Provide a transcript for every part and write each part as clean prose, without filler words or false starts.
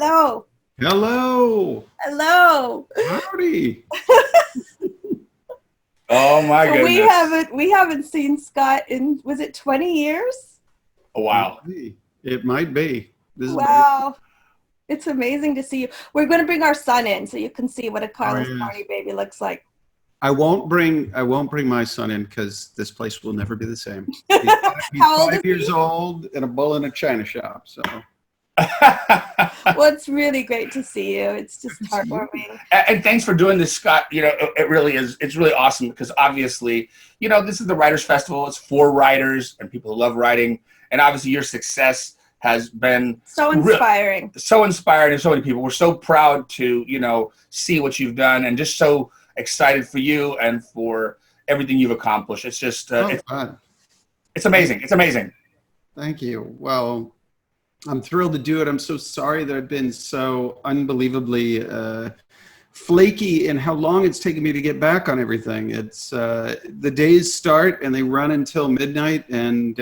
Hello. Hello. Hello. Howdy. Oh my goodness. We haven't seen Scott in, was it 20 years? Oh, wow. It might be. Wow. It's amazing to see you. We're going to bring our son in so you can see what a Carlos Party baby looks like. I won't bring my son in because this place will never be the same. He's How old 5 years old and a bull in a china shop. So. Well, it's really great to see you. It's just heartwarming. And thanks for doing this, Scott. You know, it really is. It's really awesome because obviously, you know, this is the Writers Festival. It's for writers and people who love writing. And obviously your success has been so inspiring. So inspiring to so many people. We're so proud to, you know, see what you've done and just so excited for you and for everything you've accomplished. It's just, it's amazing. It's amazing. Thank you. Well, I'm thrilled to do it. I'm so sorry that I've been so unbelievably flaky in how long it's taken me to get back on everything. It's the days start and they run until midnight, and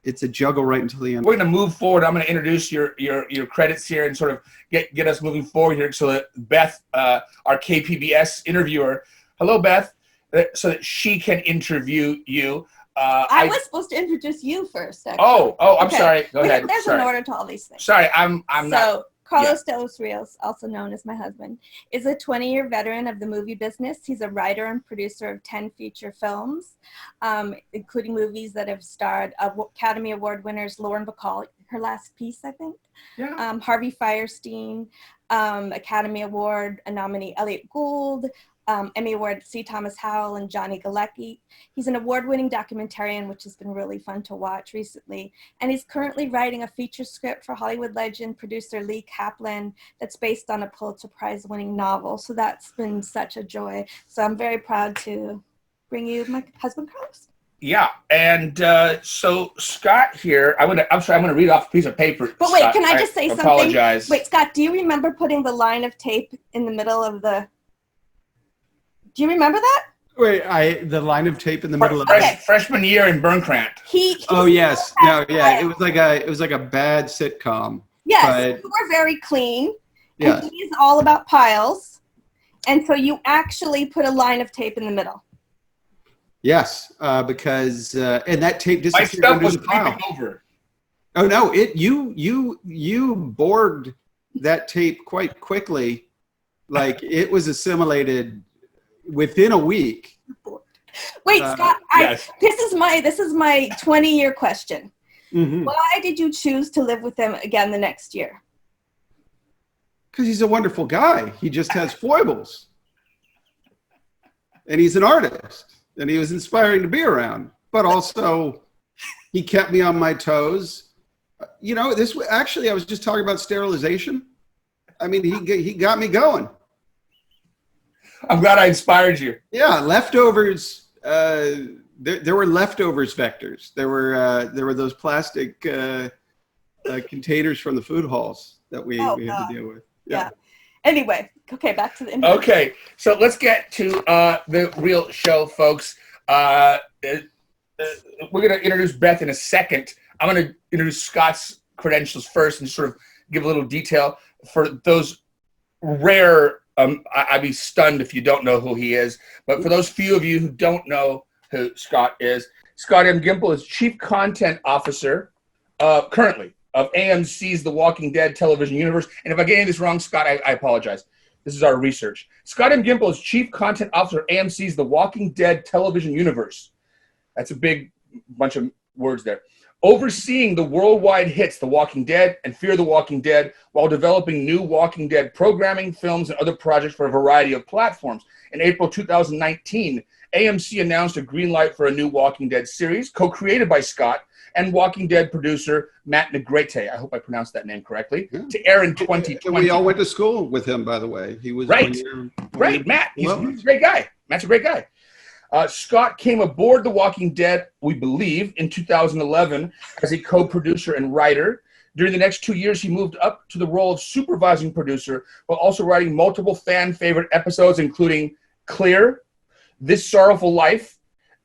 it's a juggle right until the end. We're going to move forward. I'm going to introduce your credits here and sort of get us moving forward here. So that Beth, our KPBS interviewer, hello Beth, so that she can interview you. I was supposed to introduce you first. Actually. I'm sorry. Go ahead. There's an order to all these things. Sorry, I'm not. So Carlos de los Rios, also known as my husband, is a 20-year veteran of the movie business. He's a writer and producer of 10 feature films, including movies that have starred Academy Award winners Lauren Bacall, her last piece, I think. Yeah. Harvey Fierstein, Academy Award nominee Elliot Gould, Emmy Award C. Thomas Howell and Johnny Galecki. He's an award-winning documentarian, which has been really fun to watch recently. And he's currently writing a feature script for Hollywood legend producer Lee Kaplan that's based on a Pulitzer Prize-winning novel. So that's been such a joy. So I'm very proud to bring you my husband, Carlos. Yeah, and so Scott here, I'm gonna read off a piece of paper. But wait, Scott, can I just say something? Apologize. Wait, Scott, do you remember putting the line of tape in the middle of the? Do you remember that? Wait, the line of tape in the middle of freshman year in Burnkrant. Oh yes, no, yeah, it was like a bad sitcom. Yes, you were very clean. Yes. And he's all about piles, and so you actually put a line of tape in the middle. Yes, because and that tape disappeared My stuff under was the pile. creeping over. Oh no, you bored that tape quite quickly, like it was assimilated within a week. Wait, Scott, yes. This is my 20-year question. Mm-hmm. Why did you choose to live with him again the next year? Because he's a wonderful guy. He just has foibles, and he's an artist, and he was inspiring to be around. But also, he kept me on my toes. You know, actually, I was just talking about sterilization. I mean, he got me going. I'm glad I inspired you. Yeah, leftovers. There were leftovers vectors. There were those plastic containers from the food halls that we had to deal with. Yeah. Anyway, okay, back to the interview. Okay, so let's get to the real show, folks. We're going to introduce Beth in a second. I'm going to introduce Scott's credentials first and sort of give a little detail for those rare. I'd be stunned if you don't know who he is. But for those few of you who don't know who Scott is, Scott M. Gimple is Chief Content Officer currently of AMC's The Walking Dead television universe. And if I get any of this wrong, Scott, I apologize. This is our research. Scott M. Gimple is Chief Content Officer of AMC's The Walking Dead television universe. That's a big bunch of words there. Overseeing the worldwide hits The Walking Dead and Fear the Walking Dead while developing new Walking Dead programming, films, and other projects for a variety of platforms. In April 2019, AMC announced a green light for a new Walking Dead series co-created by Scott and Walking Dead producer Matt Negrete. I hope I pronounced that name correctly. Yeah. To air in 2020. We all went to school with him, by the way. He was right. Matt. He's a great guy. Matt's a great guy. Scott came aboard The Walking Dead, we believe, in 2011 as a co-producer and writer. During the next 2 years, he moved up to the role of supervising producer while also writing multiple fan-favorite episodes, including Clear, This Sorrowful Life,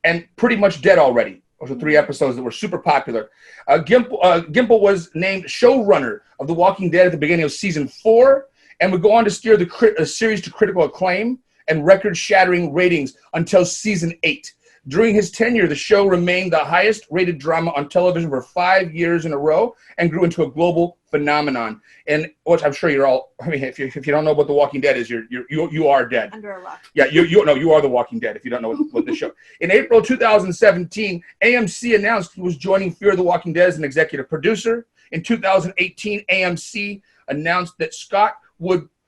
and Pretty Much Dead Already. Those are 3 episodes that were super popular. Gimple was named showrunner of The Walking Dead at the beginning of season 4 and would go on to steer the series to critical acclaim and record-shattering ratings until season 8. During his tenure, the show remained the highest-rated drama on television for 5 years in a row and grew into a global phenomenon. And which I'm sure you're all. I mean, if you don't know what The Walking Dead is, you are dead. Under a rock. Yeah, you are The Walking Dead if you don't know what the show. In April 2017, AMC announced he was joining Fear the Walking Dead as an executive producer. In 2018, AMC announced that Scott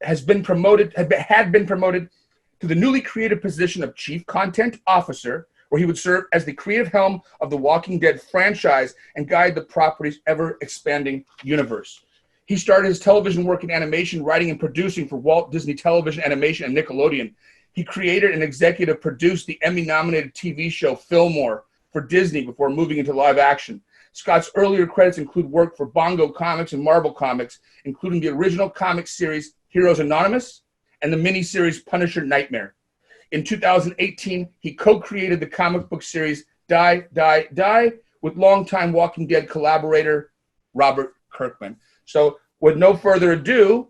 had been promoted to the newly created position of Chief Content Officer, where he would serve as the creative helm of the Walking Dead franchise and guide the property's ever-expanding universe. He started his television work in animation, writing and producing for Walt Disney Television Animation and Nickelodeon. He created and executive produced the Emmy-nominated TV show Fillmore for Disney before moving into live action. Scott's earlier credits include work for Bongo Comics and Marvel Comics, including the original comic series Heroes Anonymous and the miniseries Punisher Nightmare. In 2018, he co-created the comic book series Die, Die, Die with longtime Walking Dead collaborator Robert Kirkman. So with no further ado,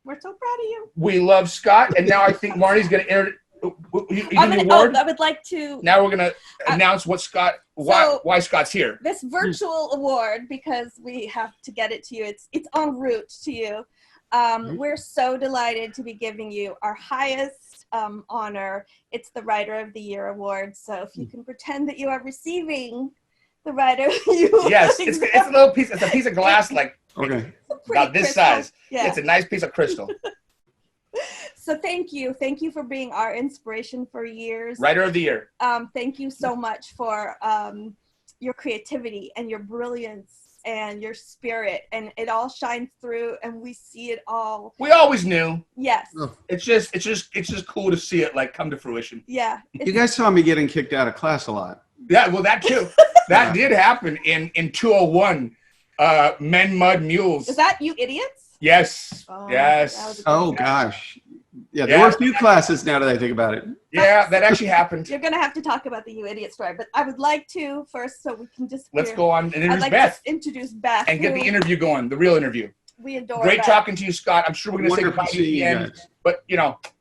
we're so proud of you. We love Scott, and now I think Marnie's going to enter the award. I would like to. Now we're going to announce why Scott's here. This virtual award, because we have to get it to you. It's en route to you. We're so delighted to be giving you our highest honor. It's the Writer of the Year award. So if you can pretend that you are receiving the Writer of the Year award. Yes, it's a little piece. It's a piece of glass, like about this crystal size. Yeah. It's a nice piece of crystal. So thank you for being our inspiration for years. Writer of the Year. Thank you so much for your creativity and your brilliance and your spirit, and it all shines through, and we see it all. We always knew. Yes. It's just cool to see it like come to fruition. Yeah. You guys saw me getting kicked out of class a lot. Yeah, well, that too. That did happen in 201. Men, Mud, Mules. Is that You Idiots? Yes. Oh, Yes. Oh gosh. Yeah, there were a few classes now that I think about it. Yeah, that actually happened. You're going to have to talk about the You Idiot story, but I would like to first, so we can just. Let's go on and introduce I'd like Beth. to introduce Beth. And get the interview going, the real interview. We adore Great Beth. talking to you, Scott. I'm sure we're going to say goodbye to you at the end. But,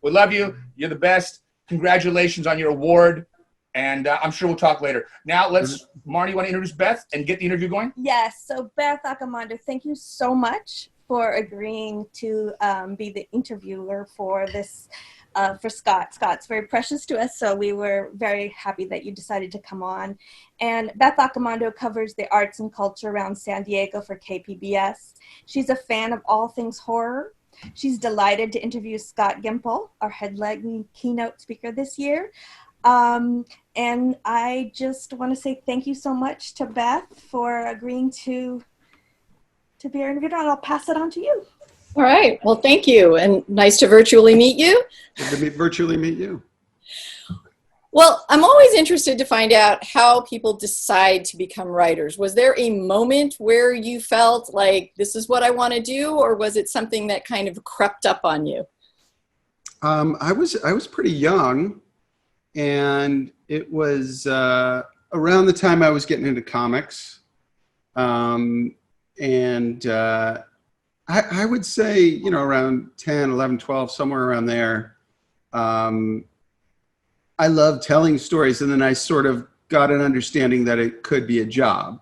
we love you. You're the best. Congratulations on your award. And I'm sure we'll talk later. Now, Marnie, you want to introduce Beth and get the interview going? Yes. So, Beth Accomando, thank you so much for agreeing to be the interviewer for this, for Scott. Scott's very precious to us, so we were very happy that you decided to come on. And Beth Accomando covers the arts and culture around San Diego for KPBS. She's a fan of all things horror. She's delighted to interview Scott Gimple, our Headlining Keynote Speaker this year. And I just want to say thank you so much to Beth for agreeing to be our interviewer, and I'll pass it on to you. All right. Well, thank you, and nice to virtually meet you. Good to virtually meet you. Well, I'm always interested to find out how people decide to become writers. Was there a moment where you felt like this is what I want to do, or was it something that kind of crept up on you? I was pretty young, and it was around the time I was getting into comics. I would say, around 10, 11, 12, somewhere around there. I love telling stories, and then I sort of got an understanding that it could be a job.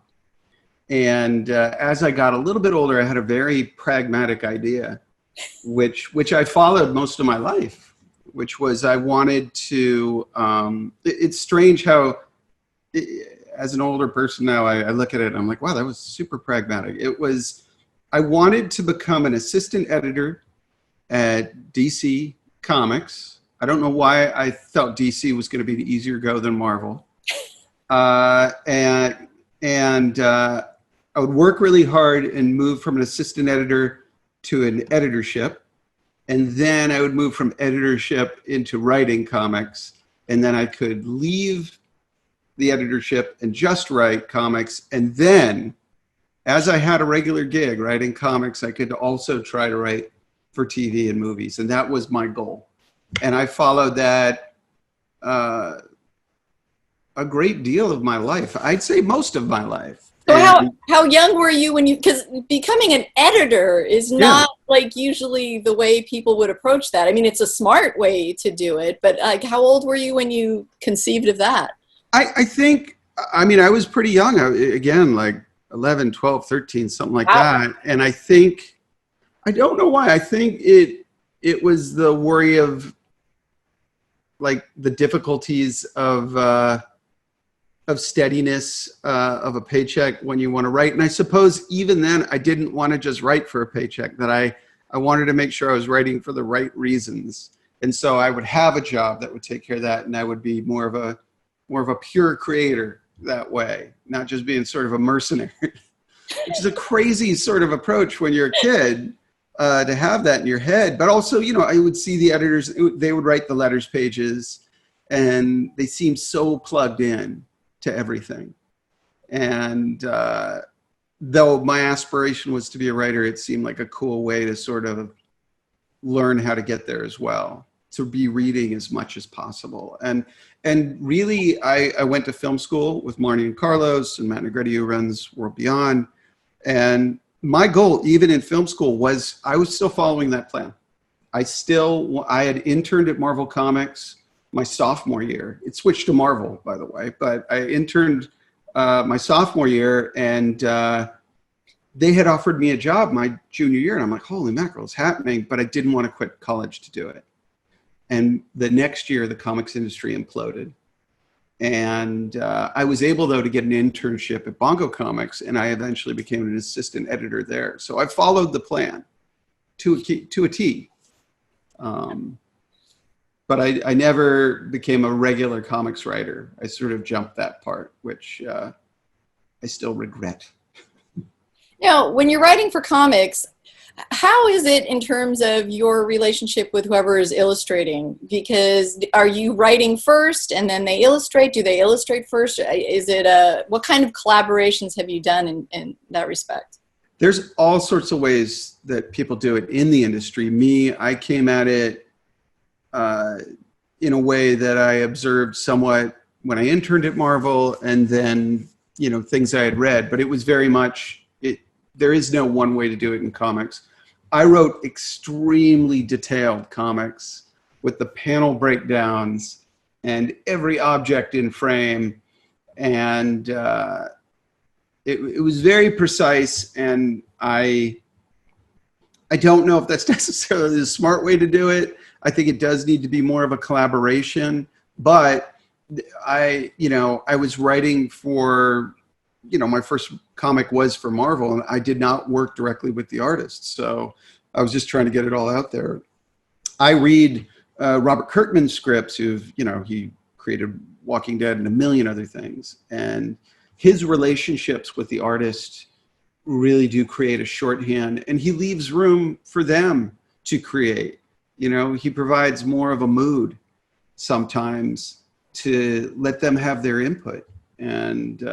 And as I got a little bit older, I had a very pragmatic idea, which I followed most of my life, which was I wanted to, it's strange how, as an older person now, I look at it and I'm like, wow, that was super pragmatic. I wanted to become an assistant editor at DC Comics. I don't know why I felt DC was going to be the easier go than Marvel. And I would work really hard and move from an assistant editor to an editorship. And then I would move from editorship into writing comics. And then I could leave the editorship and just write comics. And then, as I had a regular gig writing comics, I could also try to write for TV and movies. And that was my goal. And I followed that a great deal of my life. I'd say most of my life. So And, how young were you when you, because becoming an editor is not like usually the way people would approach that. I mean, it's a smart way to do it, but like how old were you when you conceived of that? I think, I mean, I was pretty young. Again, like 11, 12, 13, something like that. And I think, I don't know why. I think it was the worry of like the difficulties of steadiness of a paycheck when you want to write. And I suppose even then I didn't want to just write for a paycheck, that I wanted to make sure I was writing for the right reasons. And so I would have a job that would take care of that. And I would be more of a pure creator that way, not just being sort of a mercenary, which is a crazy sort of approach when you're a kid, to have that in your head. But also, you know, I would see the editors, they would write the letters pages and they seemed so plugged in to everything. And though my aspiration was to be a writer, it seemed like a cool way to sort of learn how to get there as well, to be reading as much as possible. And really, I went to film school with Marnie and Carlos and Matt Negretti, who runs World Beyond. And my goal, even in film school, was I was still following that plan. I had interned at Marvel Comics my sophomore year. It switched to Marvel, by the way, but I interned my sophomore year, and they had offered me a job my junior year. And I'm like, holy mackerel, it's happening. But I didn't want to quit college to do it. And the next year, the comics industry imploded. And I was able, though, to get an internship at Bongo Comics, and I eventually became an assistant editor there. So I followed the plan to a T. But I never became a regular comics writer. I sort of jumped that part, which I still regret. Now, when you're writing for comics, how is it in terms of your relationship with whoever is illustrating? Because are you writing first and then they illustrate? Do they illustrate first? Is it what kind of collaborations have you done in that respect? There's all sorts of ways that people do it in the industry. I came at it in a way that I observed somewhat when I interned at Marvel, and then, you know, things I had read, but it was very much, there is no one way to do it in comics. I wrote extremely detailed comics with the panel breakdowns and every object in frame. And it was very precise. And I don't know if that's necessarily the smart way to do it. I think it does need to be more of a collaboration. But I was writing for, my first comic was for Marvel, and I did not work directly with the artists. So I was just trying to get it all out there. I read Robert Kirkman's scripts, he created Walking Dead and a million other things. And his relationships with the artist really do create a shorthand, and he leaves room for them to create. He provides more of a mood sometimes to let them have their input. And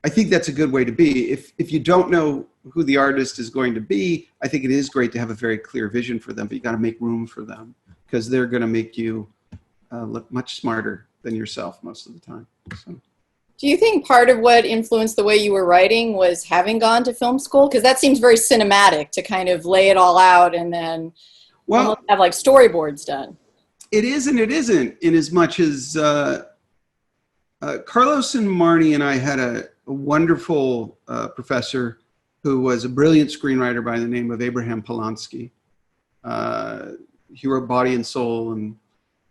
I think that's a good way to be. If you don't know who the artist is going to be, I think it is great to have a very clear vision for them, but you got to make room for them, because they're going to make you look much smarter than yourself most of the time. So. Do you think part of what influenced the way you were writing was having gone to film school? Because that seems very cinematic, to kind of lay it all out and then almost have like storyboards done. It is and it isn't, in as much as Carlos and Marnie and I had a wonderful professor who was a brilliant screenwriter by the name of Abraham Polanski. He wrote Body and Soul and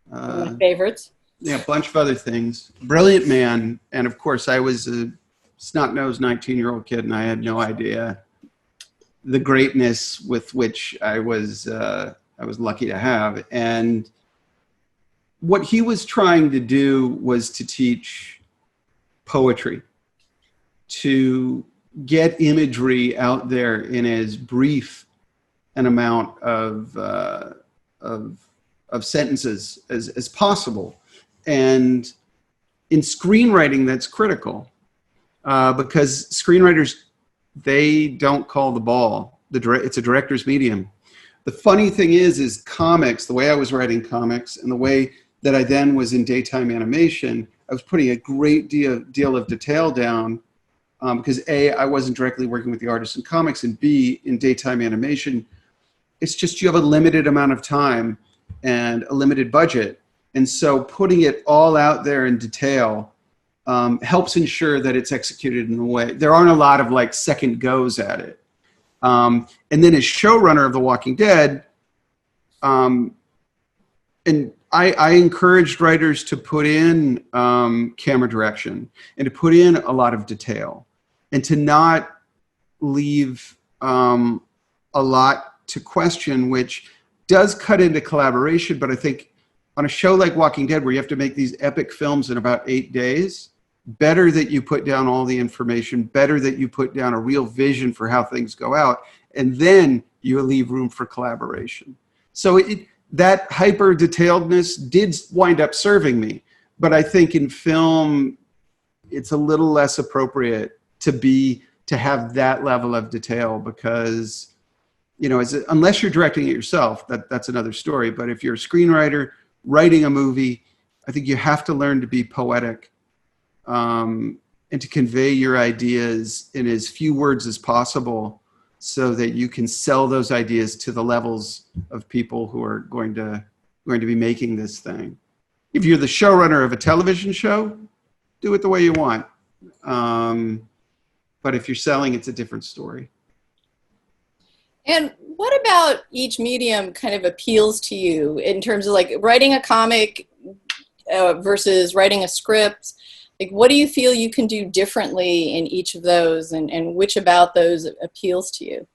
one of my favorites. Yeah, a bunch of other things. Brilliant man. And of course, I was a snot-nosed 19-year-old kid, and I had no idea the greatness with which I was lucky to have. And what he was trying to do was to teach poetry, to get imagery out there in as brief an amount of sentences as possible. And in screenwriting, that's critical because screenwriters, they don't call the ball. It's a director's medium. The funny thing is comics, the way I was writing comics and the way that I then was in daytime animation, I was putting a great deal of detail down because A, I wasn't directly working with the artists in comics, and B, in daytime animation, it's just you have a limited amount of time and a limited budget. And so putting it all out there in detail helps ensure that it's executed in a way. There aren't a lot of like second goes at it. And then as showrunner of The Walking Dead, and I encouraged writers to put in camera direction and to put in a lot of detail and to not leave a lot to question, which does cut into collaboration. But I think on a show like Walking Dead, where you have to make these epic films in about 8 days, better that you put down all the information, better that you put down a real vision for how things go out, and then you leave room for collaboration. So that hyper detailedness did wind up serving me, but I think in film, it's a little less appropriate to have that level of detail because, you know, unless you're directing it yourself, that's another story. But if you're a screenwriter writing a movie, I think you have to learn to be poetic and to convey your ideas in as few words as possible, so that you can sell those ideas to the levels of people who are going to be making this thing. If you're the showrunner of a television show, do it the way you want. But if you're selling, it's a different story. And what about each medium kind of appeals to you in terms of like writing a comic versus writing a script? Like, what do you feel you can do differently in each of those, and which about those appeals to you?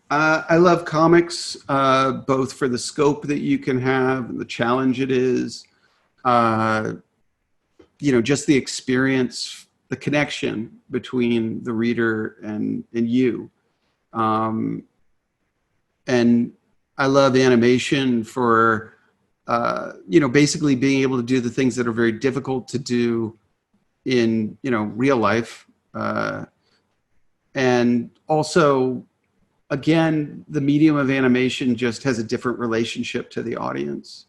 I love comics, both for the scope that you can have and the challenge it is, you know, just the experience, the connection between the reader and you. And I love animation for, you know, basically being able to do the things that are very difficult to do in, you know, real life. And also, again, the medium of animation just has a different relationship to the audience.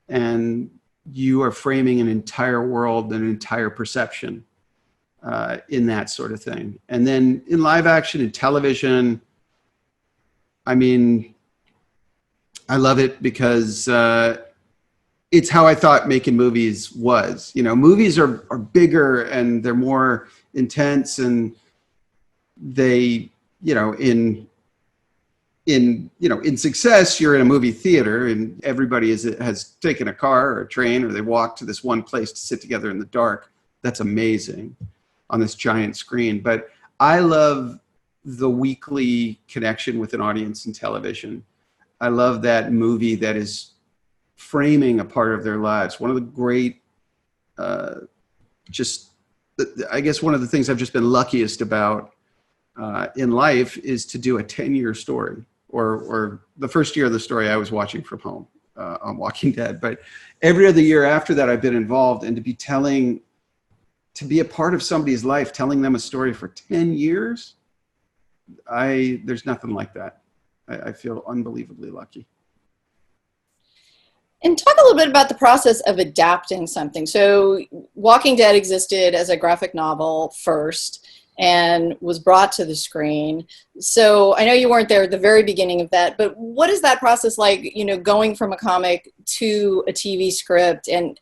And you are framing an entire world, an entire perception in that sort of thing. And then in live action and television, I mean, I love it because it's how I thought making movies was. You know, movies are bigger and they're more intense, and they, you know, in success, you're in a movie theater and everybody has taken a car or a train, or they walk to this one place to sit together in the dark. That's amazing on this giant screen. But I love the weekly connection with an audience in television. I love that movie that is framing a part of their lives. One of the great, I guess one of the things I've just been luckiest about in life is to do a 10-year story, or the first year of the story I was watching from home on Walking Dead. But every other year after that, I've been involved, and to be a part of somebody's life, telling them a story for 10 years, there's nothing like that. I feel unbelievably lucky. And talk a little bit about the process of adapting something. So Walking Dead existed as a graphic novel first and was brought to the screen. So I know you weren't there at the very beginning of that, but what is that process like, you know, going from a comic to a TV script, and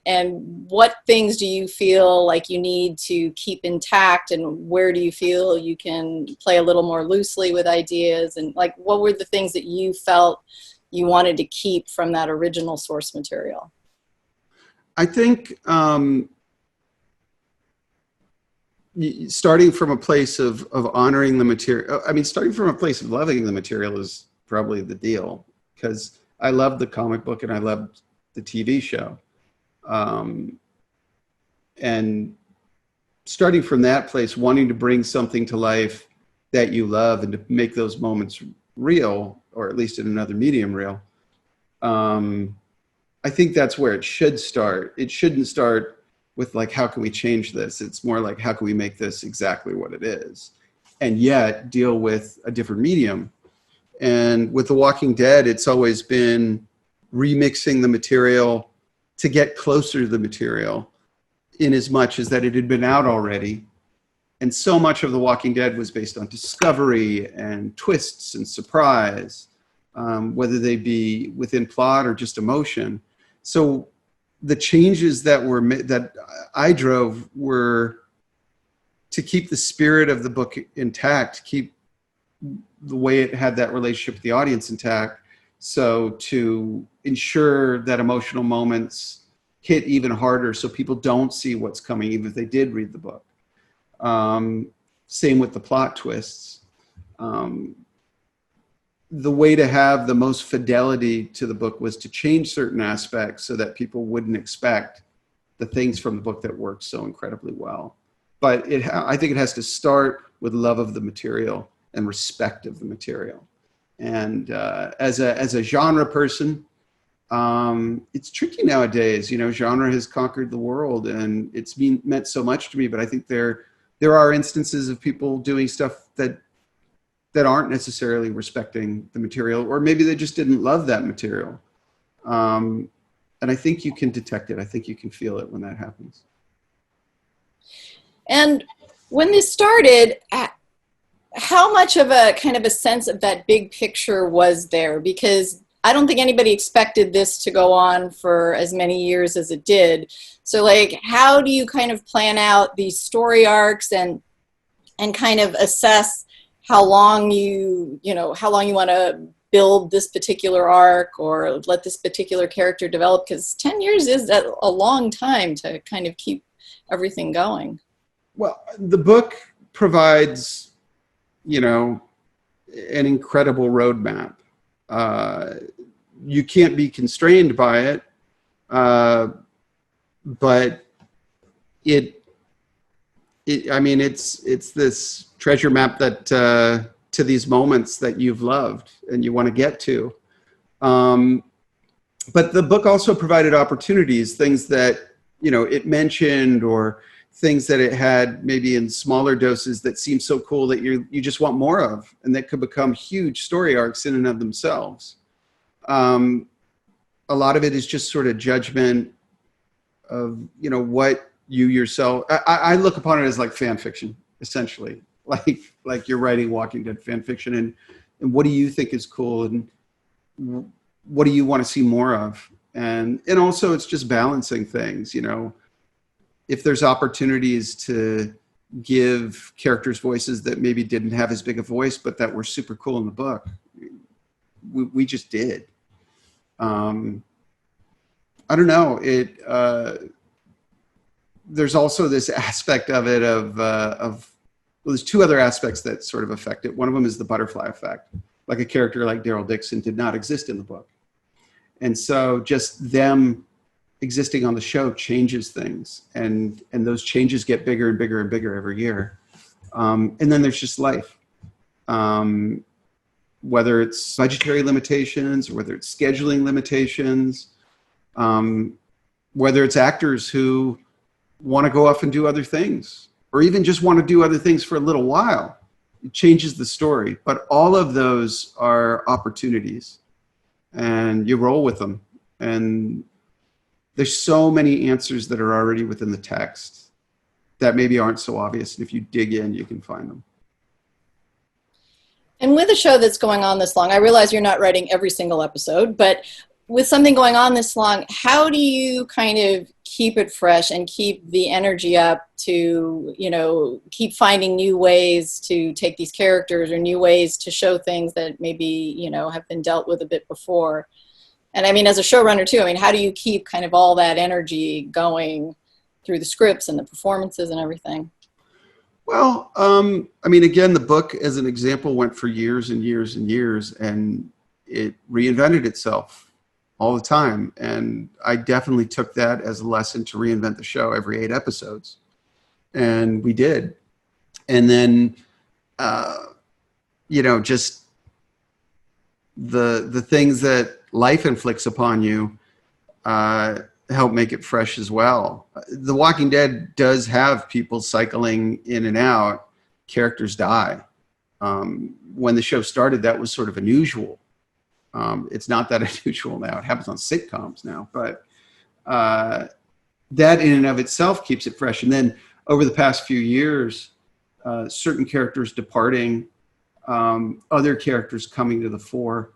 what things do you feel like you need to keep intact, and where do you feel you can play a little more loosely with ideas, and like what were the things that you felt you wanted to keep from that original source material? I think starting from a place of honoring the material, I mean, starting from a place of loving the material is probably the deal, because I loved the comic book and I loved the TV show. And starting from that place, wanting to bring something to life that you love and to make those moments real, or at least in another medium real, I think that's where it should start. It shouldn't start with like, how can we change this? It's more like, how can we make this exactly what it is, and yet deal with a different medium. And with The Walking Dead, it's always been remixing the material to get closer to the material, in as much as that it had been out already. And so much of The Walking Dead was based on discovery and twists and surprise, whether they be within plot or just emotion. So the changes that I drove were to keep the spirit of the book intact, keep the way it had that relationship with the audience intact. So to ensure that emotional moments hit even harder so people don't see what's coming, even if they did read the book. Same with the plot twists. The way to have the most fidelity to the book was to change certain aspects so that people wouldn't expect the things from the book that worked so incredibly well. But I think it has to start with love of the material and respect of the material. And as a genre person, it's tricky nowadays. You know, genre has conquered the world, and it's meant so much to me. But I think there are instances of people doing stuff that aren't necessarily respecting the material, or maybe they just didn't love that material. And I think you can detect it. I think you can feel it when that happens. And when this started, how much of a kind of a sense of that big picture was there? Because I don't think anybody expected this to go on for as many years as it did. So like, how do you kind of plan out these story arcs and kind of assess how long you want to build this particular arc or let this particular character develop? Because 10 years is a long time to kind of keep everything going. Well, the book provides, an incredible roadmap. You can't be constrained by it, but it's this treasure map that to these moments that you've loved and you want to get to. But the book also provided opportunities, things that it mentioned, or things that it had maybe in smaller doses that seem so cool that you just want more of, and that could become huge story arcs in and of themselves. A lot of it is just sort of judgment of, what you yourself, I look upon it as like fan fiction, essentially, like you're writing Walking Dead fan fiction, and what do you think is cool, and what do you want to see more of? And also it's just balancing things, if there's opportunities to give characters voices that maybe didn't have as big a voice, but that were super cool in the book, we just did. I don't know. There's also this aspect of it well, there's two other aspects that sort of affect it. One of them is the butterfly effect. Like a character like Daryl Dixon did not exist in the book. And so just them existing on the show changes things, and those changes get bigger and bigger and bigger every year. And then there's just life. Whether it's budgetary limitations, or whether it's scheduling limitations, whether it's actors who want to go off and do other things, or even just want to do other things for a little while. It changes the story. But all of those are opportunities, and you roll with them. And there's so many answers that are already within the text that maybe aren't so obvious. And if you dig in, you can find them. And with a show that's going on this long, I realize you're not writing every single episode, but with something going on this long, how do you kind of keep it fresh and keep the energy up to, keep finding new ways to take these characters, or new ways to show things that maybe, have been dealt with a bit before? And I mean, as a showrunner too, how do you keep kind of all that energy going through the scripts and the performances and everything? Well, again, the book as an example went for years and years and years, and it reinvented itself all the time. And I definitely took that as a lesson to reinvent the show every 8 episodes. And we did. And then, just the things that life inflicts upon you help make it fresh as well. The Walking Dead does have people cycling in and out. Characters die. When the show started, that was sort of unusual. It's not that unusual now. It happens on sitcoms now, but that in and of itself keeps it fresh. And then over the past few years, certain characters departing, other characters coming to the fore,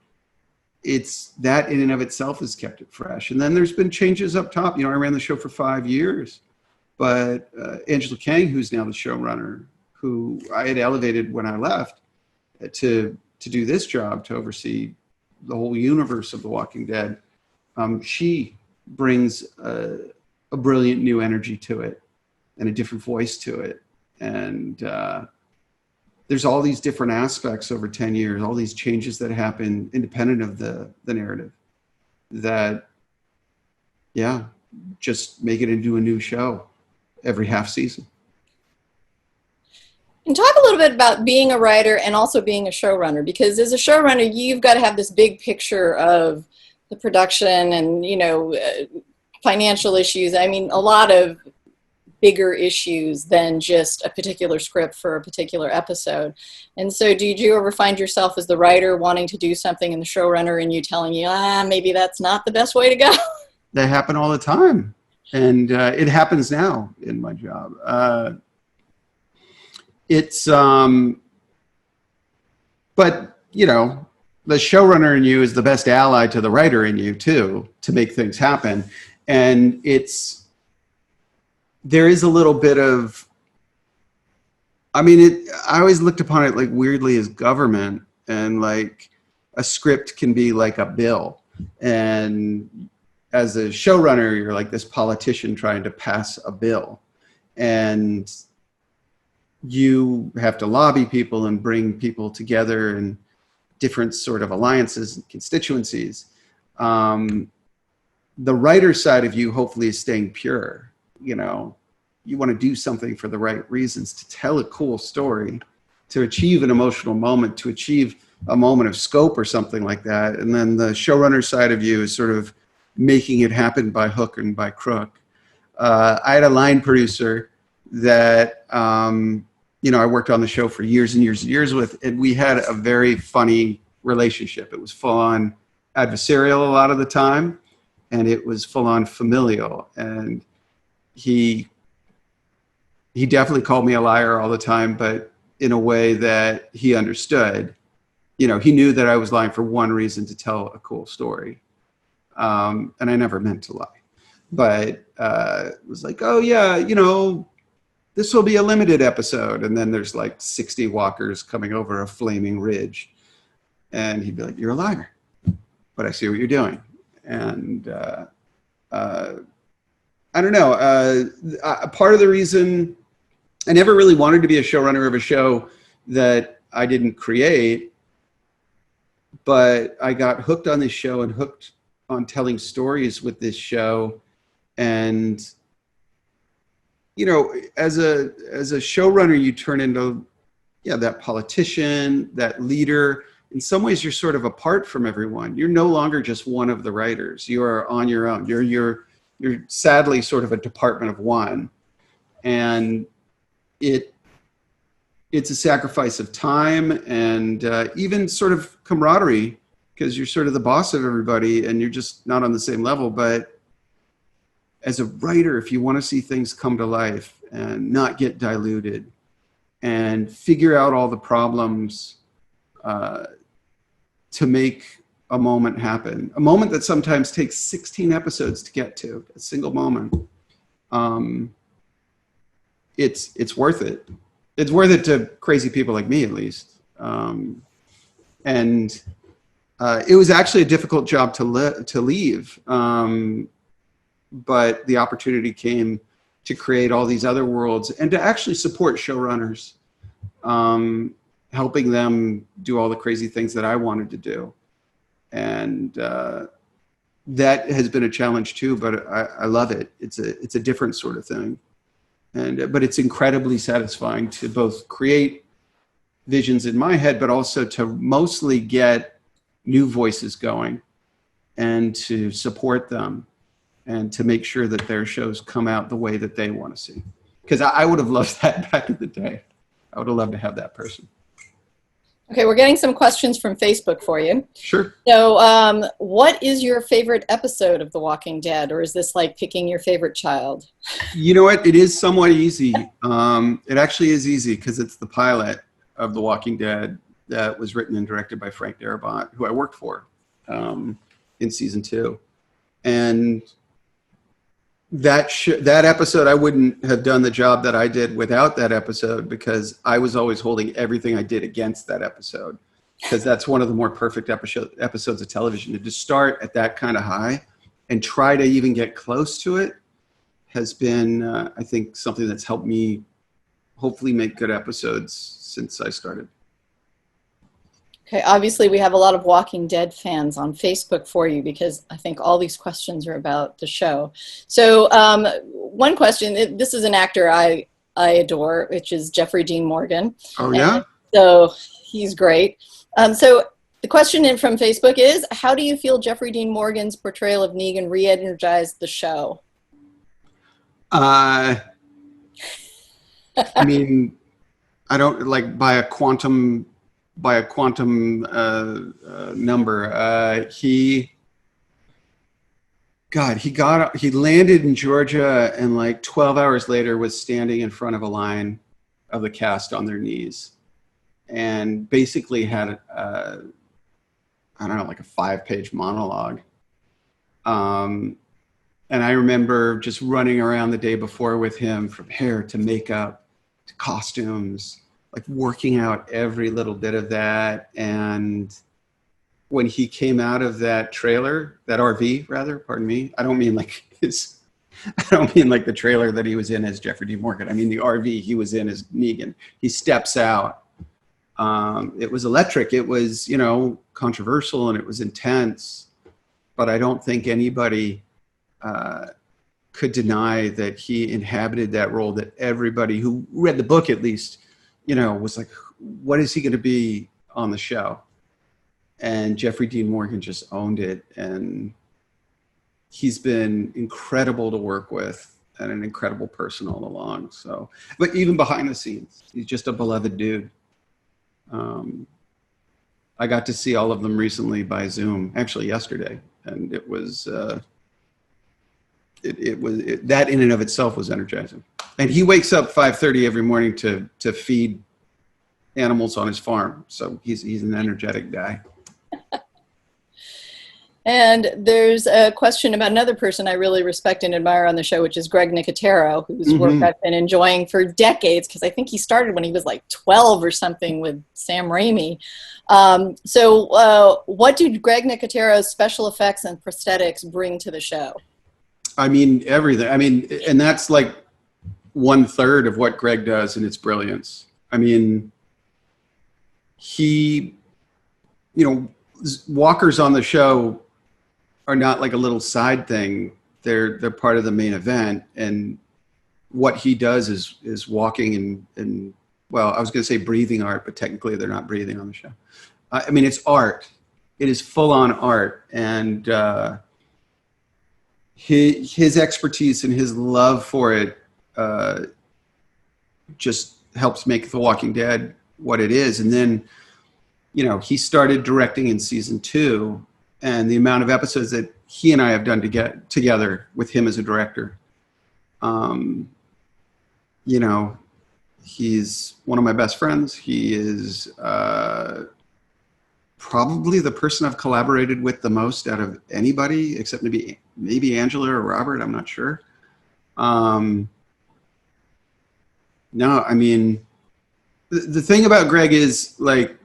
it's that in and of itself has kept it fresh. And then there's been changes up top. You know, I ran the show for 5 years, but Angela Kang, who's now the showrunner, who I had elevated when I left to do this job, to oversee the whole universe of The Walking Dead, she brings a brilliant new energy to it and a different voice to it. And there's all these different aspects over 10 years, all these changes that happen independent of the narrative that, yeah, just make it into a new show every half season. And talk a little bit about being a writer and also being a showrunner, because as a showrunner, you've got to have this big picture of the production and, you know, financial issues. I mean, a lot of bigger issues than just a particular script for a particular episode. And so did you ever find yourself as the writer wanting to do something and the showrunner and you telling you, maybe that's not the best way to go? They happen all the time. And it happens now in my job. But, you know, the showrunner in you is the best ally to the writer in you too, to make things happen. And there is a little bit of, I mean, I always looked upon it like weirdly as government, and like a script can be like a bill. And as a showrunner, you're like this politician trying to pass a bill. And you have to lobby people and bring people together and different sort of alliances and constituencies. The writer side of you hopefully is staying pure. You know, you want to do something for the right reasons, to tell a cool story, to achieve an emotional moment, to achieve a moment of scope or something like that. And then the showrunner side of you is sort of making it happen by hook and by crook. I had a line producer that, you know, I worked on the show for years and years and years with, and we had a very funny relationship. It was full on adversarial a lot of the time, and it was full on familial. And he definitely called me a liar all the time, but in a way that he understood. You know, he knew that I was lying for one reason, to tell a cool story. And I never meant to lie. But it was like, oh yeah, you know, this will be a limited episode. And then there's like 60 walkers coming over a flaming ridge. And he'd be like, you're a liar, but I see what you're doing. And I don't know, part of the reason I never really wanted to be a showrunner of a show that I didn't create, but I got hooked on this show and hooked on telling stories with this show. And, you know, as a showrunner, you turn into, yeah, that politician, that leader. In some ways, you're sort of apart from everyone. You're no longer just one of the writers. You are on your own. You're sadly sort of a department of one. And it's a sacrifice of time and even sort of camaraderie, because you're sort of the boss of everybody and you're just not on the same level. But as a writer, if you want to see things come to life and not get diluted and figure out all the problems to make a moment happen, a moment that sometimes takes 16 episodes to get to, a single moment, it's worth it. It's worth it to crazy people like me, at least. And it was actually a difficult job to leave. But the opportunity came to create all these other worlds and to actually support showrunners, helping them do all the crazy things that I wanted to do. And that has been a challenge too, but I love it. It's a different sort of thing. But it's incredibly satisfying to both create visions in my head, but also to mostly get new voices going and to support them and to make sure that their shows come out the way that they want to see. Because I would have loved that back in the day. I would have loved to have that person. Okay, we're getting some questions from Facebook for you. Sure. So what is your favorite episode of The Walking Dead, or is this like picking your favorite child? You know what? It is somewhat easy. It actually is easy because it's the pilot of The Walking Dead that was written and directed by Frank Darabont, who I worked for in season 2. And that episode, I wouldn't have done the job that I did without that episode, because I was always holding everything I did against that episode, because that's one of the more perfect episodes of television. To just start at that kind of high and try to even get close to it has been, I think, something that's helped me hopefully make good episodes since I started. Okay, obviously we have a lot of Walking Dead fans on Facebook for you, because I think all these questions are about the show. So one question, this is an actor I adore, which is Jeffrey Dean Morgan. Oh, yeah? And so he's great. So the question from Facebook is, how do you feel Jeffrey Dean Morgan's portrayal of Negan re-energized the show? I mean, I don't like by a quantum number. He landed in Georgia, and like 12 hours later was standing in front of a line of the cast on their knees, and basically had I don't know, like a 5-page monologue. And I remember just running around the day before with him, from hair to makeup to costumes, like working out every little bit of that. And when he came out of that trailer, that RV rather, pardon me, I don't mean like the trailer that he was in as Jeffrey Dean Morgan. I mean the RV he was in as Negan. He steps out. It was electric. It was, controversial, and it was intense. But I don't think anybody could deny that he inhabited that role, that everybody who read the book at least, was like, what is he going to be on the show? And Jeffrey Dean Morgan just owned it. And he's been incredible to work with, and an incredible person all along. So, but even behind the scenes, he's just a beloved dude. I got to see all of them recently by Zoom, actually yesterday. And it was, that in and of itself was energizing. And he wakes up 5:30 every morning to feed animals on his farm. So he's an energetic guy. And there's a question about another person I really respect and admire on the show, which is Greg Nicotero, whose work I've been enjoying for decades, because I think he started when he was like 12 or something with Sam Raimi. So what do Greg Nicotero's special effects and prosthetics bring to the show? I mean, everything. I mean, and that's like 1/3 of what Greg does, and its brilliance. I mean, walkers on the show are not like a little side thing. They're part of the main event. And what he does is walking and well, I was going to say breathing art, but technically they're not breathing on the show. I mean, it's art. It is full on art. And his expertise and his love for it just helps make The Walking Dead what it is. And then, he started directing in season 2, and the amount of episodes that he and I have done together with him as a director, he's one of my best friends. He is probably the person I've collaborated with the most out of anybody, except maybe Angela or Robert. I'm not sure. No, I mean, the thing about Greg is, like,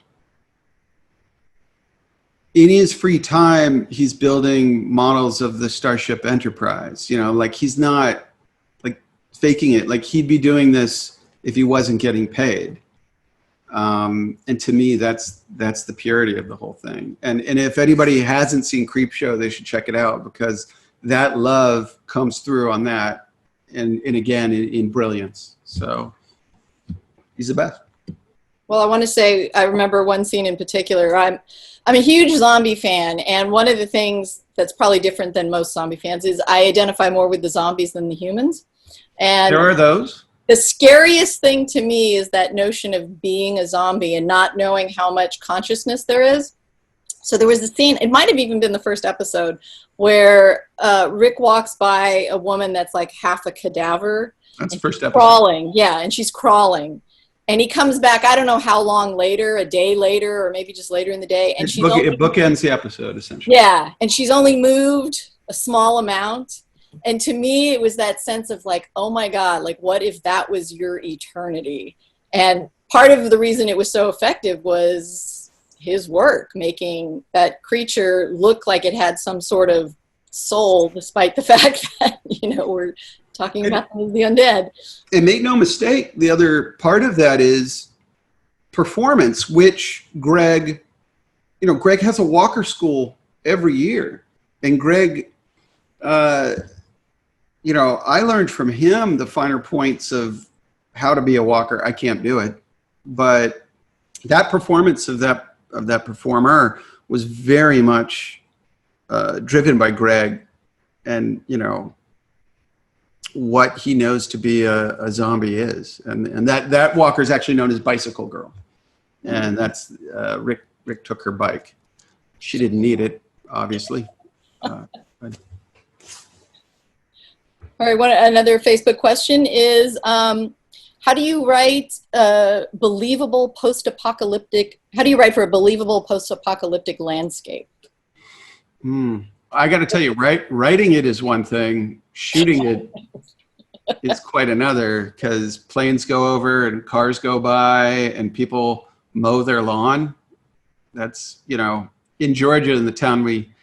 in his free time, he's building models of the Starship Enterprise. Like, he's not like faking it. Like, he'd be doing this if he wasn't getting paid. And to me, that's the purity of the whole thing. And if anybody hasn't seen Creepshow, they should check it out, because that love comes through on that, and again in brilliance. So he's the best. Well, I want to say, I remember one scene in particular. I'm a huge zombie fan, and one of the things that's probably different than most zombie fans is I identify more with the zombies than the humans. And there are those. The scariest thing to me is that notion of being a zombie and not knowing how much consciousness there is. So there was a scene, it might have even been the first episode, where Rick walks by a woman that's like half a cadaver. That's the first episode. Crawling, yeah, and she's crawling. And he comes back, I don't know how long later, a day later, or maybe just later in the day. And it bookends the episode, essentially. Yeah, and she's only moved a small amount. And to me, it was that sense of like, oh my God, like what if that was your eternity? And part of the reason it was so effective was his work, making that creature look like it had some sort of soul, despite the fact that, we're talking about the undead. And make no mistake, the other part of that is performance, which Greg has a walker school every year. And Greg, I learned from him the finer points of how to be a walker. I can't do it. But that performance of that performer was very much driven by Greg and, what he knows to be a zombie is. And that walker is actually known as Bicycle Girl. And that's, Rick took her bike. She didn't need it, obviously. All right, another Facebook question is, how do you write for a believable post-apocalyptic landscape? I got to tell you, writing it is one thing. Shooting it is quite another, because planes go over and cars go by and people mow their lawn. That's, in Georgia, in the town we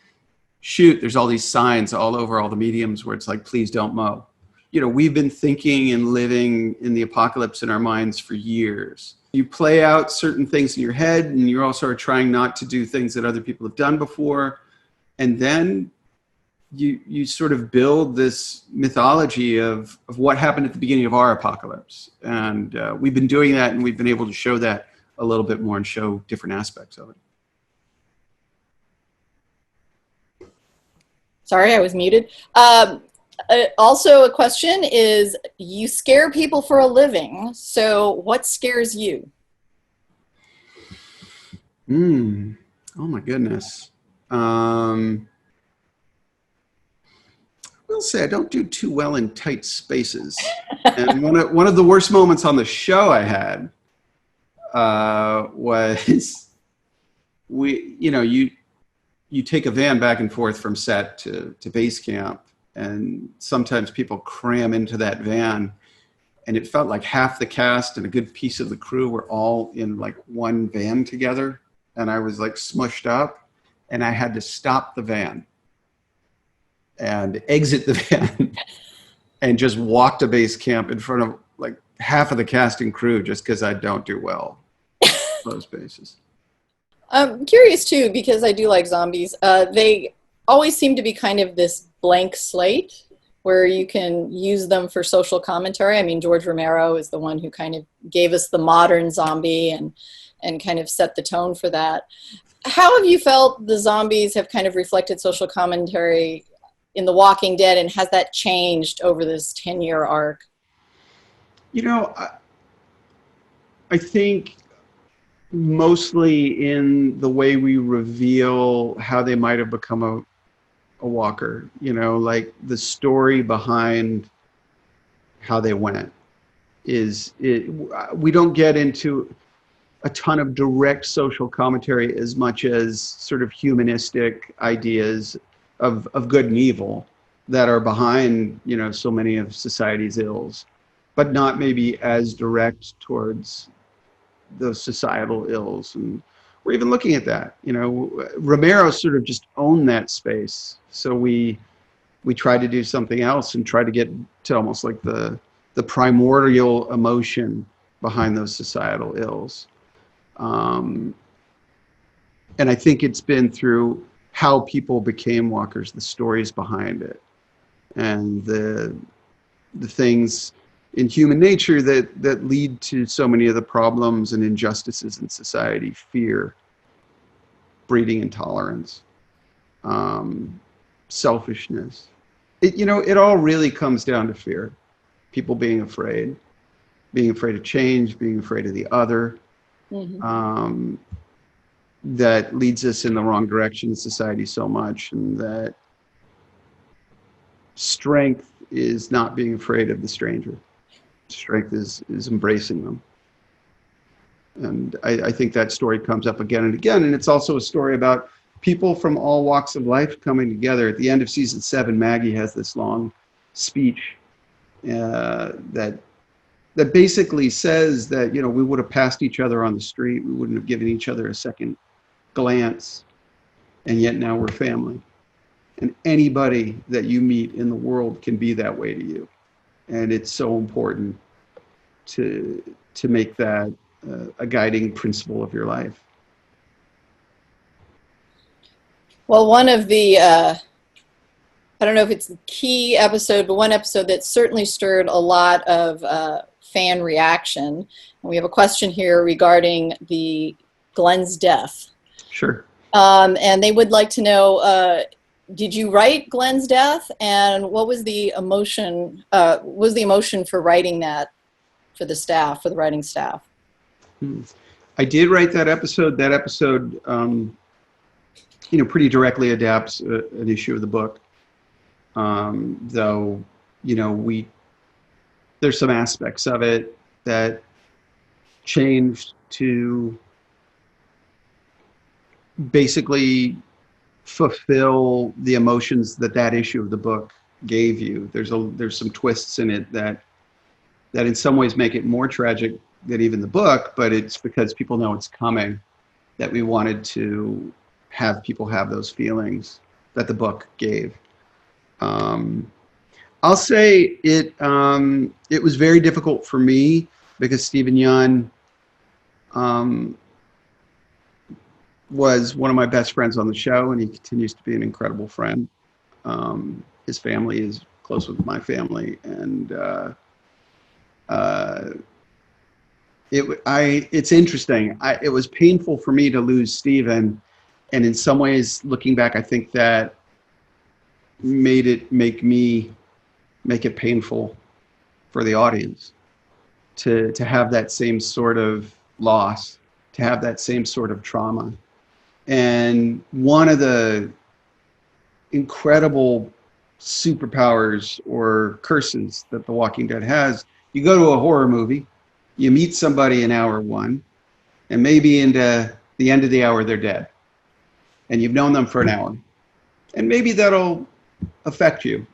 shoot, there's all these signs all over all the mediums where it's like, please don't mow. We've been thinking and living in the apocalypse in our minds for years. You play out certain things in your head, and you're also trying not to do things that other people have done before. And then you sort of build this mythology of what happened at the beginning of our apocalypse. And we've been doing that, and we've been able to show that a little bit more and show different aspects of it. Sorry, I was muted. Also, a question is, you scare people for a living, so what scares you? Oh my goodness. I will say I don't do too well in tight spaces. And one of the worst moments on the show I had was you take a van back and forth from set to base camp. And sometimes people cram into that van, and it felt like half the cast and a good piece of the crew were all in like one van together. And I was like smushed up, and I had to stop the van and exit the van and just walk to base camp in front of like half of the cast and crew, just because I don't do well those bases. I'm curious too, because I do like zombies. They always seem to be kind of this blank slate where you can use them for social commentary. I mean, George Romero is the one who kind of gave us the modern zombie and kind of set the tone for that. How have you felt the zombies have kind of reflected social commentary in The Walking Dead, and has that changed over this 10-year arc? I think mostly in the way we reveal how they might have become a walker, like the story behind how they went we don't get into a ton of direct social commentary as much as sort of humanistic ideas of good and evil that are behind, so many of society's ills, but not maybe as direct towards those societal ills. And we're even looking at that, Romero sort of just owned that space. So we tried to do something else and try to get to almost like the primordial emotion behind those societal ills. And I think it's been through how people became walkers, the stories behind it, and the things in human nature that lead to so many of the problems and injustices in society: fear, breeding intolerance, selfishness. It all really comes down to fear, people being afraid. being afraid of change, being afraid of the other, that leads us in the wrong direction in society so much, and that strength is not being afraid of the stranger. Strength is embracing them. And I think that story comes up again and again. And it's also a story about people from all walks of life coming together. At the end of season 7, Maggie has this long speech that basically says that, you know, we would have passed each other on the street. We wouldn't have given each other a second glance. And yet now we're family. And anybody that you meet in the world can be that way to you. And it's so important to make that a guiding principle of your life. Well, one of the, I don't know if it's the key episode, but one episode that certainly stirred a lot of fan reaction. And we have a question here regarding Glenn's death. Sure. And they would like to know, did you write Glenn's death? And what was the emotion, for writing that for the staff, for the writing staff? I did write that episode. That episode, you know, pretty directly adapts an issue of the book. Though, you know, there's some aspects of it that changed to basically fulfill the emotions that issue of the book gave you. There's some twists in it that in some ways make it more tragic than even the book, but it's because people know it's coming that we wanted to have people have those feelings that the book gave. I'll say it was very difficult for me because Stephen Yeun was one of my best friends on the show, and he continues to be an incredible friend. His family is close with my family, and it's interesting. It was painful for me to lose Stephen, and in some ways, looking back, I think that make it painful for the audience to have that same sort of loss, to have that same sort of trauma. And one of the incredible superpowers or curses that The Walking Dead has, you go to a horror movie, you meet somebody in hour 1, and maybe into the end of the hour, they're dead. And you've known them for an hour. And maybe that'll affect you.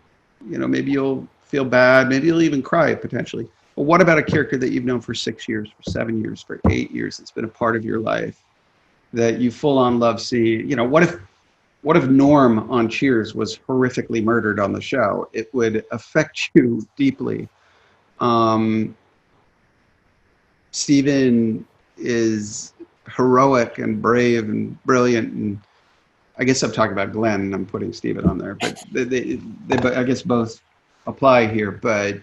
You know, maybe you'll feel bad, maybe you'll even cry potentially. But what about a character that you've known for 6 years, for 7 years, for 8 years, that's been a part of your life, that you full on love see? You know, what if Norm on Cheers was horrifically murdered on the show? It would affect you deeply. Stephen is heroic and brave and brilliant, and I guess I'm talking about Glenn and I'm putting Stephen on there, but they I guess both apply here. But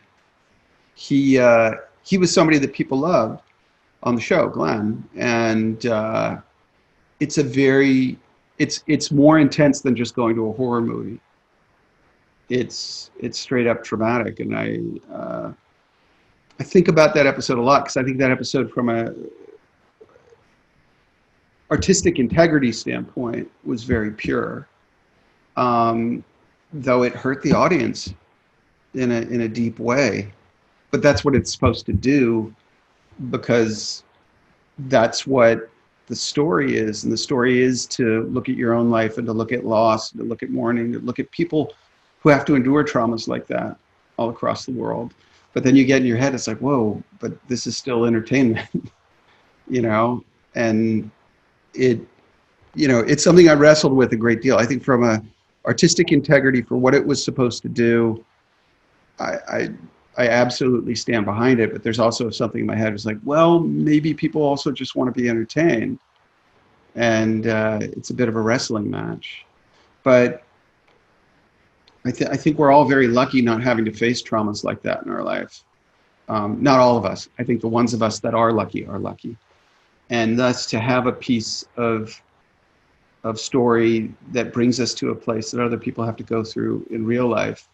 he was somebody that people loved on the show, Glenn, and it's more intense than just going to a horror movie. It's straight up traumatic, and I think about that episode a lot because I think that episode, from a artistic integrity standpoint, was very pure, though it hurt the audience in a deep way. But that's what it's supposed to do, because that's what the story is. And the story is to look at your own life and to look at loss, to look at mourning, to look at people who have to endure traumas like that all across the world. But then you get in your head, it's like, whoa, but this is still entertainment, you know? And it's something I wrestled with a great deal. I think from a artistic integrity for what it was supposed to do, I absolutely stand behind it. But there's also something in my head. It's like, well, maybe people also just want to be entertained, and it's a bit of a wrestling match. But I think we're all very lucky not having to face traumas like that in our life. Not all of us. I think the ones of us that are lucky, and thus to have a piece of story that brings us to a place that other people have to go through in real life,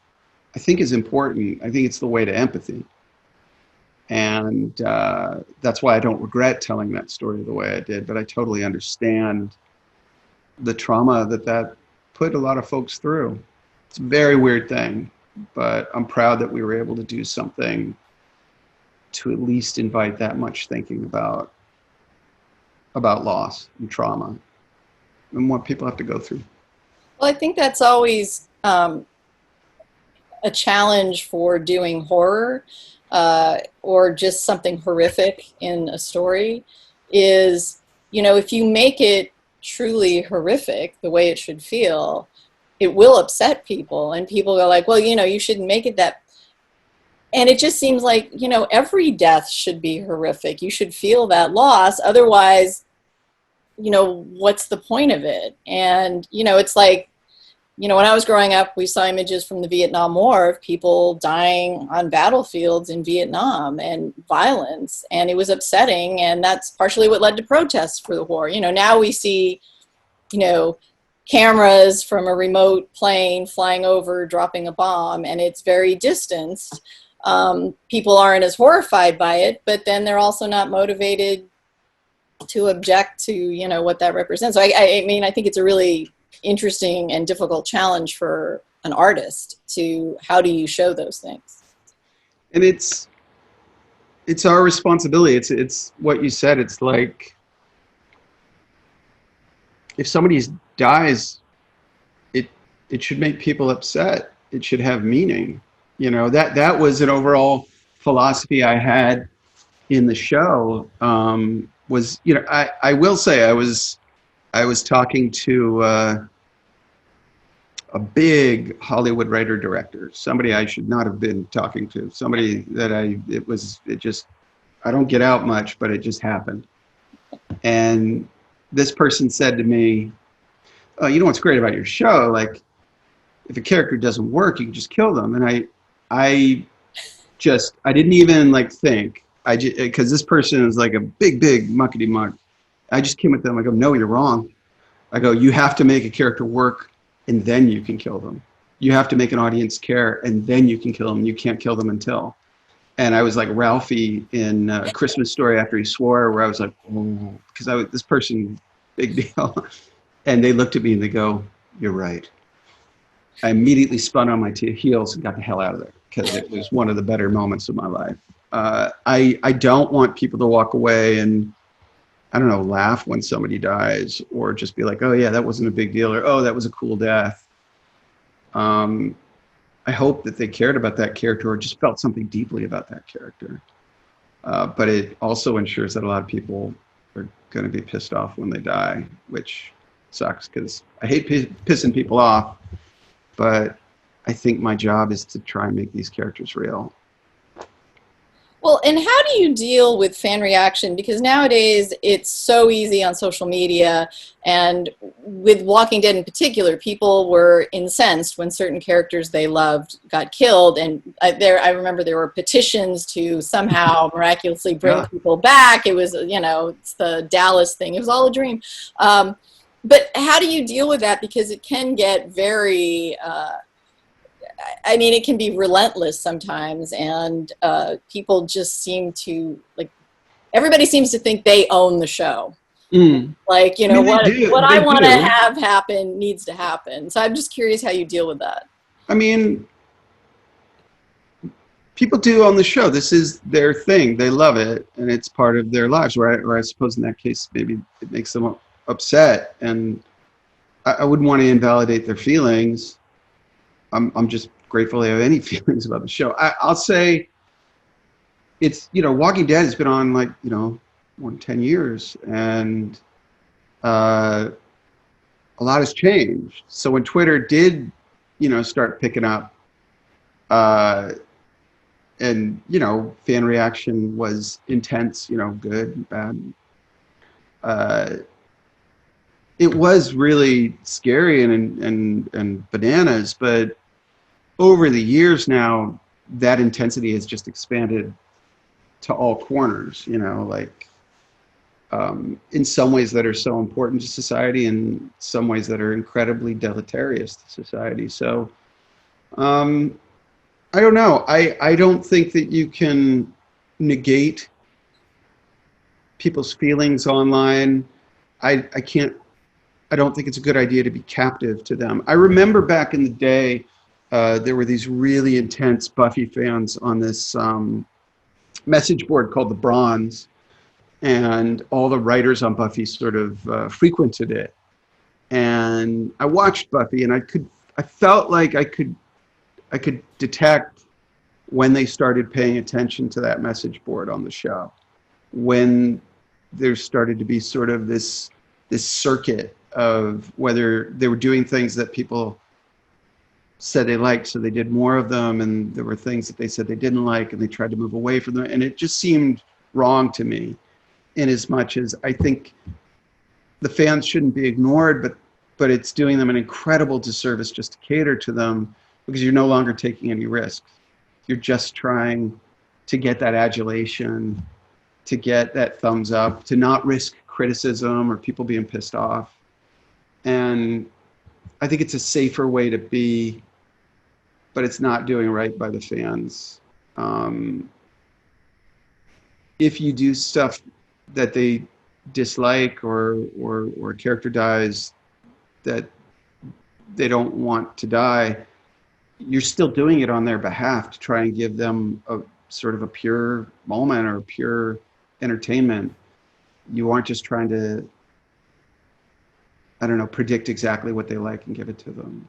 I think is important. I think it's the way to empathy. And that's why I don't regret telling that story the way I did, but I totally understand the trauma that put a lot of folks through. It's a very weird thing, but I'm proud that we were able to do something to at least invite that much thinking about loss and trauma and what people have to go through. Well, I think that's always a challenge for doing horror or just something horrific in a story is, if you make it truly horrific the way it should feel, it will upset people, and people go like, well, you shouldn't make it that. And it just seems like, every death should be horrific. You should feel that loss. Otherwise, what's the point of it? And, it's like, when I was growing up, we saw images from the Vietnam War of people dying on battlefields in Vietnam and violence. And it was upsetting. And that's partially what led to protests for the war. Now we see, cameras from a remote plane flying over, dropping a bomb, and it's very distanced. People aren't as horrified by it, but then they're also not motivated to object to, what that represents. So I mean, I think it's a really interesting and difficult challenge for an artist to, how do you show those things? And it's our responsibility. It's what you said. It's like, if somebody dies, it should make people upset. It should have meaning. That was an overall philosophy I had in the show. Was, I will say I was talking to a big Hollywood writer director, somebody I should not have been talking to, somebody that I don't get out much, but it just happened. And this person said to me, "Oh, what's great about your show? Like, if a character doesn't work, you can just kill them." And I didn't even think. Because this person is like a big muckety muck. I just came at them. I go, "No, you're wrong." I go, "You have to make a character work, and then you can kill them. You have to make an audience care, and then you can kill them. You can't kill them until." And I was like Ralphie in A Christmas Story after he swore, where I was like, "Oh," because this person, big deal. And they looked at me and they go, "You're right." I immediately spun on my heels and got the hell out of there, because it was one of the better moments of my life. I don't want people to walk away and, I don't know, laugh when somebody dies, or just be like, "Oh yeah, that wasn't a big deal," or "Oh, that was a cool death." I hope that they cared about that character or just felt something deeply about that character. But it also ensures that a lot of people are going to be pissed off when they die, which sucks, because I hate pissing people off, but I think my job is to try and make these characters real. Well, and how do you deal with fan reaction? Because nowadays it's so easy on social media, and with Walking Dead in particular, people were incensed when certain characters they loved got killed. And I remember there were petitions to somehow miraculously bring people back. It was, it's the Dallas thing. It was all a dream. But how do you deal with that? Because it can get very... it can be relentless sometimes, and people just seem to, everybody seems to think they own the show. What I want to have happen needs to happen. So I'm just curious how you deal with that. I mean, people do own the show. This is their thing. They love it, and it's part of their lives. Or I suppose in that case, maybe it makes them upset, and I wouldn't want to invalidate their feelings. I'm just grateful they have any feelings about the show. I'll say it's, Walking Dead has been on more than 10 years, and a lot has changed. So when Twitter did, start picking up, and, fan reaction was intense, good, bad. It was really scary and bananas, but over the years now, that intensity has just expanded to all corners, in some ways that are so important to society, and some ways that are incredibly deleterious to society. So I don't know. I don't think that you can negate people's feelings online. I don't think it's a good idea to be captive to them. I remember back in the day, there were these really intense Buffy fans on this message board called the Bronze, and all the writers on Buffy sort of frequented it. And I watched Buffy, and I felt like I could detect when they started paying attention to that message board on the show, when there started to be sort of this circuit of whether they were doing things that people said they liked, so they did more of them, and there were things that they said they didn't like, and they tried to move away from them. And it just seemed wrong to me, in as much as I think the fans shouldn't be ignored, but it's doing them an incredible disservice just to cater to them, because you're no longer taking any risks. You're just trying to get that adulation, to get that thumbs up, to not risk criticism or people being pissed off. And I think it's a safer way to be, but it's not doing right by the fans. If you do stuff that they dislike, or a character dies that they don't want to die, you're still doing it on their behalf to try and give them a sort of a pure moment or pure entertainment. You aren't just trying to, I don't know, predict exactly what they like and give it to them.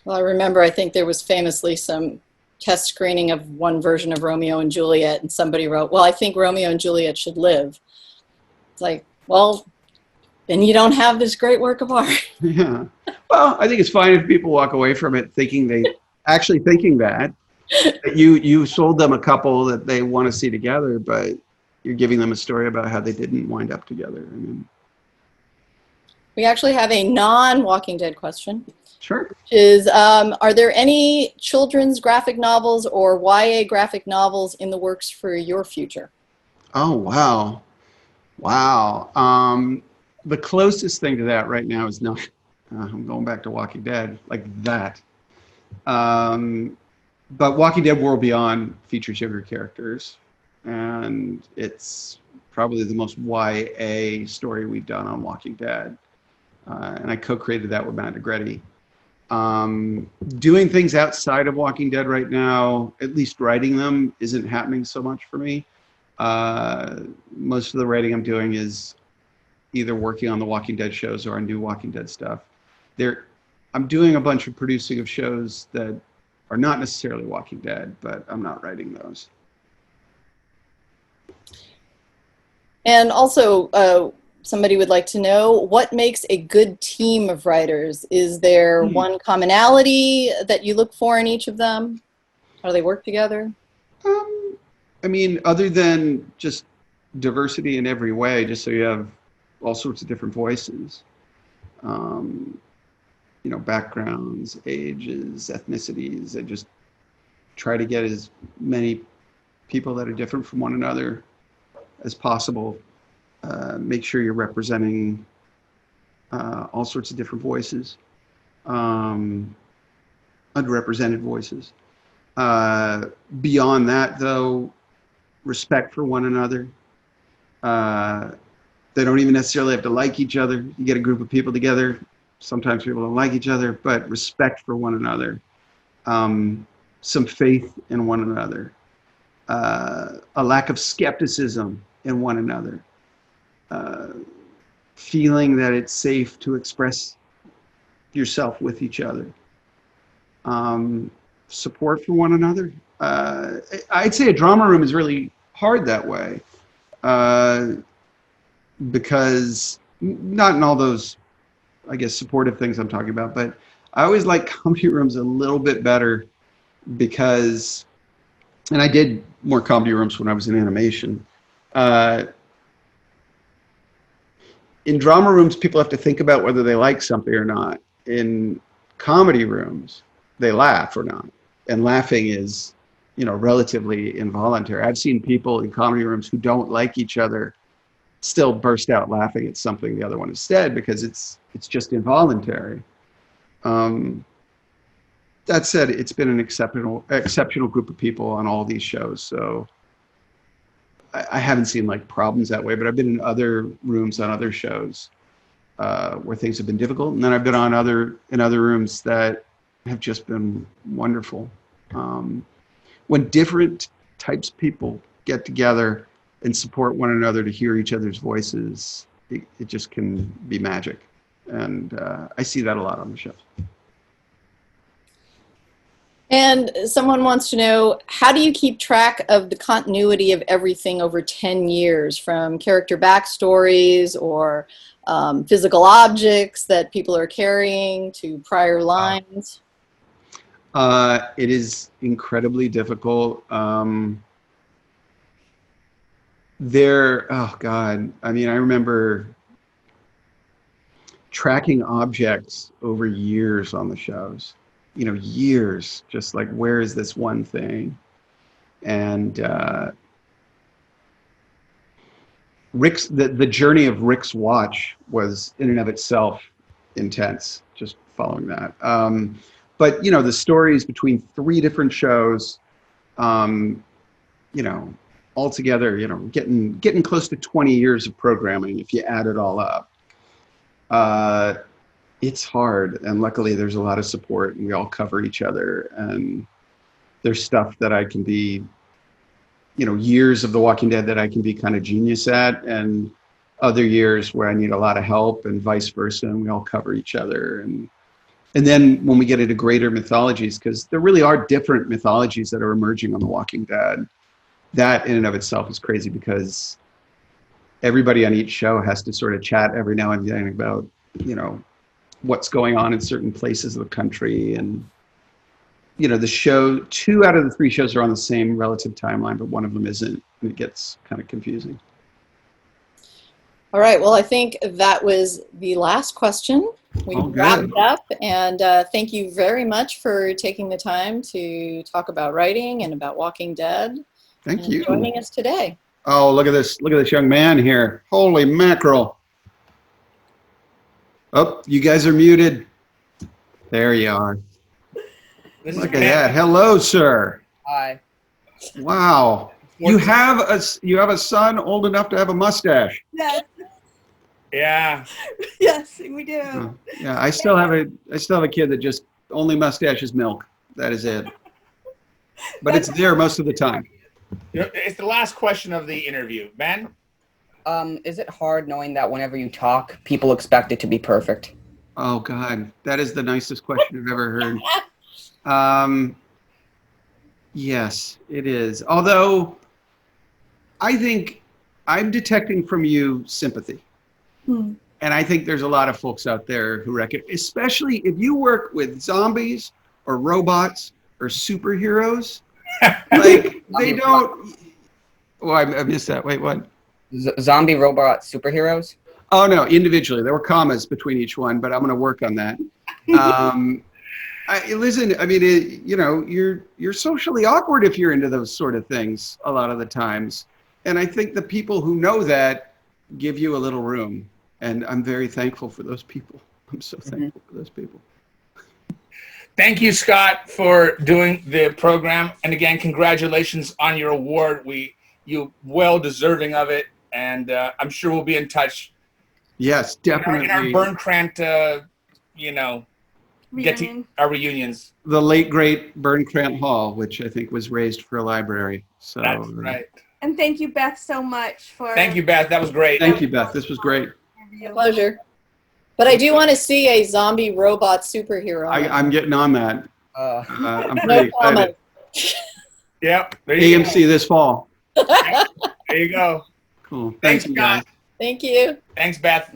Well, I remember, I think there was famously some test screening of one version of Romeo and Juliet, and somebody wrote, well, I think Romeo and Juliet should live. It's like, well, then you don't have this great work of art. Yeah. Well, I think it's fine if people walk away from it thinking that you sold them a couple that they want to see together, but you're giving them a story about how they didn't wind up together. I mean, we actually have a non-Walking Dead question. Sure. Are there any children's graphic novels or YA graphic novels in the works for your future? Oh, wow. The closest thing to that right now is not, I'm going back to Walking Dead, like that. But Walking Dead World Beyond features younger characters, and it's probably the most YA story we've done on Walking Dead. And I co-created that with Matt Negretti. Doing things outside of Walking Dead right now, at least writing them, isn't happening so much for me. Most of the writing I'm doing is either working on the Walking Dead shows or on new Walking Dead stuff. I'm doing a bunch of producing of shows that are not necessarily Walking Dead, but I'm not writing those. And also, somebody would like to know, what makes a good team of writers? Is there one commonality that you look for in each of them? How do they work together? I mean, other than just diversity in every way, just so you have all sorts of different voices, backgrounds, ages, ethnicities. I just try to get as many people that are different from one another as possible. Make sure you're representing all sorts of different voices, underrepresented voices. Beyond that, though, respect for one another. They don't even necessarily have to like each other. You get a group of people together, sometimes people don't like each other, but respect for one another. Some faith in one another. A lack of skepticism in one another. Feeling that it's safe to express yourself with each other. Support for one another. I'd say a drama room is really hard that way, because not in all those, I guess, supportive things I'm talking about, but I always like comedy rooms a little bit better because, and I did more comedy rooms when I was in animation. In drama rooms, people have to think about whether they like something or not. In comedy rooms, they laugh or not. And laughing is, relatively involuntary. I've seen people in comedy rooms who don't like each other still burst out laughing at something the other one has said because it's just involuntary. That said, it's been an exceptional group of people on all these shows. So I haven't seen like problems that way, but I've been in other rooms on other shows where things have been difficult, and then I've been in other rooms that have just been wonderful. When different types of people get together and support one another to hear each other's voices, it just can be magic, and I see that a lot on the show. And someone wants to know, how do you keep track of the continuity of everything over 10 years, from character backstories or physical objects that people are carrying to prior lines? It is incredibly difficult. Oh God. I mean, I remember tracking objects over years on the shows. Years, just like, where is this one thing? And the journey of Rick's watch was in and of itself intense, just following that. But the stories between 3 different shows, altogether, getting close to 20 years of programming if you add it all up. It's hard, and luckily there's a lot of support, and we all cover each other, and there's stuff that I can be, years of The Walking Dead that I can be kind of genius at, and other years where I need a lot of help, and vice versa, and we all cover each other. And then when we get into greater mythologies, because there really are different mythologies that are emerging on The Walking Dead, that in and of itself is crazy, because everybody on each show has to sort of chat every now and then about, what's going on in certain places of the country. And the show, 2 out of the 3 shows are on the same relative timeline, but one of them isn't, and it gets kind of confusing. All right, well, I think that was the last question. We wrapped up, and thank you very much for taking the time to talk about writing and about Walking Dead. Thank you. Joining us today. Oh, look at this young man here. Holy mackerel. Oh, you guys are muted. There you are. Look at that. Hello, sir. Hi. Wow. You have a son old enough to have a mustache. Yes. Yeah. Yes, we do. Yeah, I still have a kid that just only mustache is milk. That is it. But it's there most of the time. It's the last question of the interview. Ben? Is it hard knowing that whenever you talk, people expect it to be perfect? Oh, God. That is the nicest question I've ever heard. Yes, it is. Although, I think I'm detecting from you sympathy. And I think there's a lot of folks out there who reckon, especially if you work with zombies or robots or superheroes, like they don't. Oh, I missed that. Wait, what? Zombie robot superheroes? Oh no, individually. There were commas between each one, but I'm going to work on that. Listen, I mean, you're socially awkward if you're into those sort of things a lot of the times, and I think the people who know that give you a little room, and I'm very thankful for those people. I'm so thankful for those people. Thank you, Scott, for doing the program, and again, congratulations on your award. You well deserving of it, and I'm sure we'll be in touch. Yes, definitely. In our Berncrant, get to our reunions. The late great Berncrant Hall, which I think was raised for a library. So that's right. And thank you, Beth, so much for. Thank you, Beth. That was great. Thank you, Beth. This was great. Pleasure. But I do want to see a zombie robot superhero. I'm getting on that. I'm pretty excited. Yep. AMC this fall. There you go. Cool. Thanks, Thank you, guys. Thank you. Thanks, Beth.